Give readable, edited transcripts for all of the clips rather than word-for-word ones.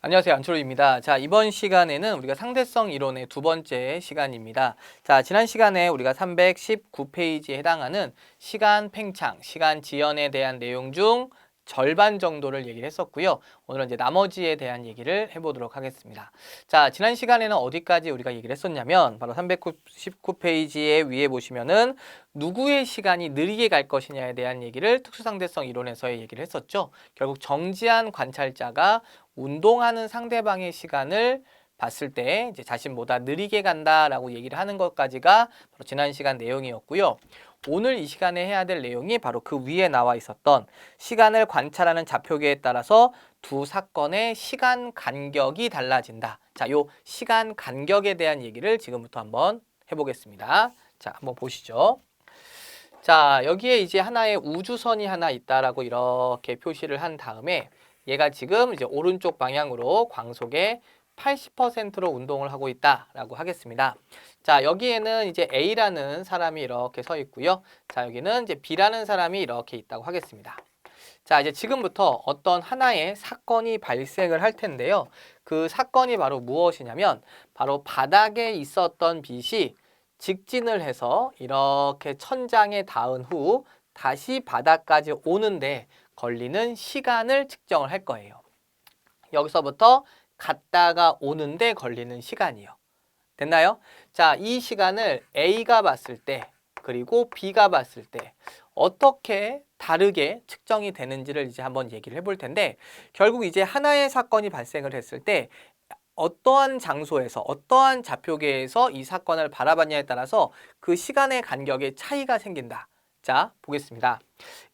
안녕하세요. 안철호입니다. 자, 이번 시간에는 우리가 상대성 이론의 두 번째 시간입니다. 자, 지난 시간에 우리가 319페이지에 해당하는 시간 팽창, 시간 지연에 대한 내용 중 절반 정도를 얘기를 했었고요. 오늘은 이제 나머지에 대한 얘기를 해보도록 하겠습니다. 자, 지난 시간에는 어디까지 우리가 얘기를 했었냐면 바로 319페이지에 위에 보시면은 누구의 시간이 느리게 갈 것이냐에 대한 얘기를 특수상대성 이론에서의 얘기를 했었죠. 결국 정지한 관찰자가 운동하는 상대방의 시간을 봤을 때 이제 자신보다 느리게 간다라고 얘기를 하는 것까지가 바로 지난 시간 내용이었고요. 오늘 이 시간에 해야 될 내용이 바로 그 위에 나와 있었던 시간을 관찰하는 좌표계에 따라서 두 사건의 시간 간격이 달라진다. 자, 요 시간 간격에 대한 얘기를 지금부터 한번 해보겠습니다. 자, 한번 보시죠. 자, 여기에 이제 하나의 우주선이 하나 있다라고 이렇게 표시를 한 다음에 얘가 지금 이제 오른쪽 방향으로 광속의 80%로 운동을 하고 있다라고 하겠습니다. 자, 여기에는 이제 A라는 사람이 이렇게 서 있고요. 자, 여기는 이제 B라는 사람이 이렇게 있다고 하겠습니다. 자, 이제 지금부터 어떤 하나의 사건이 발생을 할 텐데요. 그 사건이 바로 무엇이냐면 바로 바닥에 있었던 빛이 직진을 해서 이렇게 천장에 닿은 후 다시 바닥까지 오는데 걸리는 시간을 측정을 할 거예요. 여기서부터 갔다가 오는데 걸리는 시간이요. 됐나요? 자, 이 시간을 A가 봤을 때 그리고 B가 봤을 때 어떻게 다르게 측정이 되는지를 이제 한번 얘기를 해볼 텐데 결국 이제 하나의 사건이 발생을 했을 때 어떠한 장소에서 어떠한 좌표계에서 이 사건을 바라봤냐에 따라서 그 시간의 간격에 차이가 생긴다. 자, 보겠습니다.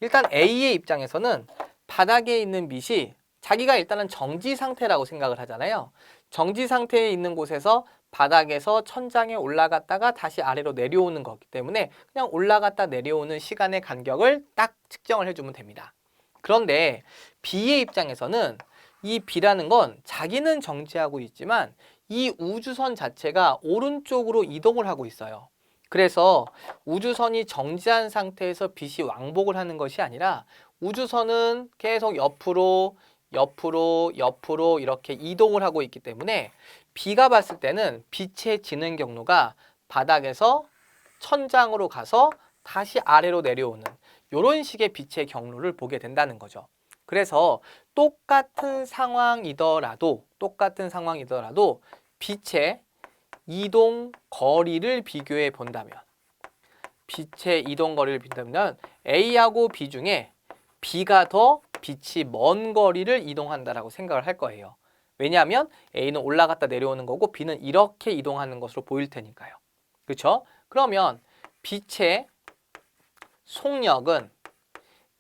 일단 A의 입장에서는 바닥에 있는 빛이 자기가 일단은 정지 상태라고 생각을 하잖아요. 정지 상태에 있는 곳에서 바닥에서 천장에 올라갔다가 다시 아래로 내려오는 거기 때문에 그냥 올라갔다 내려오는 시간의 간격을 딱 측정을 해주면 됩니다. 그런데 B의 입장에서는 이 B라는 건 자기는 정지하고 있지만 이 우주선 자체가 오른쪽으로 이동을 하고 있어요. 그래서 우주선이 정지한 상태에서 빛이 왕복을 하는 것이 아니라 우주선은 계속 옆으로 이렇게 이동을 하고 있기 때문에 B가 봤을 때는 빛의 지는 경로가 바닥에서 천장으로 가서 다시 아래로 내려오는 이런 식의 빛의 경로를 보게 된다는 거죠. 그래서 똑같은 상황이더라도 빛의 이동 거리를 비교해 본다면 A하고 B 중에 B가 더 빛이 먼 거리를 이동한다라고 생각을 할 거예요. 왜냐하면 A는 올라갔다 내려오는 거고 B는 이렇게 이동하는 것으로 보일 테니까요. 그렇죠? 그러면 빛의 속력은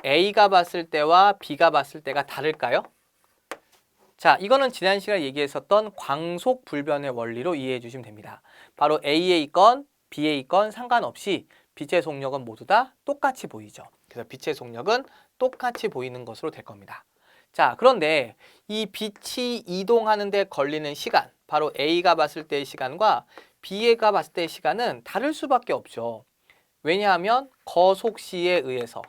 A가 봤을 때와 B가 봤을 때가 다를까요? 자, 이거는 지난 시간에 얘기했었던 광속 불변의 원리로 이해해 주시면 됩니다. 바로 A에 있건 B에 있건 상관없이 빛의 속력은 모두 다 똑같이 보이죠. 그래서 빛의 속력은 똑같이 보이는 것으로 될 겁니다. 자, 그런데 이 빛이 이동하는 데 걸리는 시간, 바로 A가 봤을 때의 시간과 B가 봤을 때의 시간은 다를 수밖에 없죠. 왜냐하면 거속시에 의해서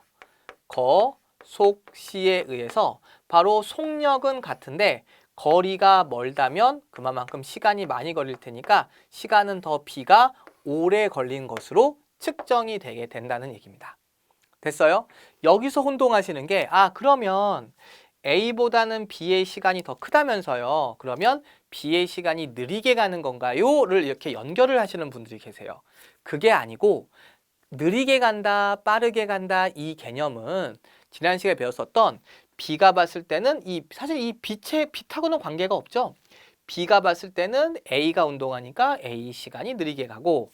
바로 속력은 같은데 거리가 멀다면 그만큼 시간이 많이 걸릴 테니까 시간은 더 B가 오래 걸린 것으로 측정이 되게 된다는 얘기입니다. 됐어요? 여기서 혼동하시는 게 그러면 A보다는 B의 시간이 더 크다면서요. 그러면 B의 시간이 느리게 가는 건가요? 를 이렇게 연결을 하시는 분들이 계세요. 그게 아니고 느리게 간다, 빠르게 간다 이 개념은 지난 시간에 배웠었던 B가 봤을 때는 사실 이 빛하고는 관계가 없죠. B가 봤을 때는 A가 운동하니까 A 시간이 느리게 가고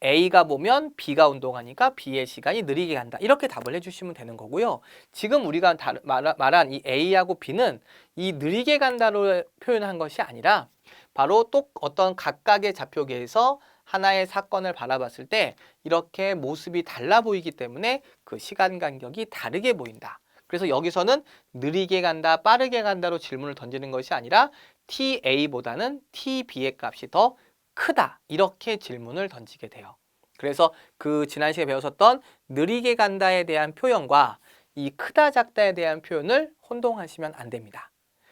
A가 보면 B가 운동하니까 B의 시간이 느리게 간다. 이렇게 답을 해주시면 되는 거고요. 지금 우리가 말한 이 A하고 B는 이 느리게 간다로 표현한 것이 아니라 바로 또 어떤 각각의 좌표계에서 하나의 사건을 바라봤을 때 이렇게 모습이 달라 보이기 때문에 그 시간 간격이 다르게 보인다. 그래서 여기서는 느리게 간다, 빠르게 간다로 질문을 던지는 것이 아니라 TA보다는 TB의 값이 더 크다. 이렇게 질문을 던지게 돼요. 그래서 그 지난 시간에 배웠었던 느리게 간다에 대한 표현과 이 크다 작다에 대한 표현을 혼동하시면 안 됩니다.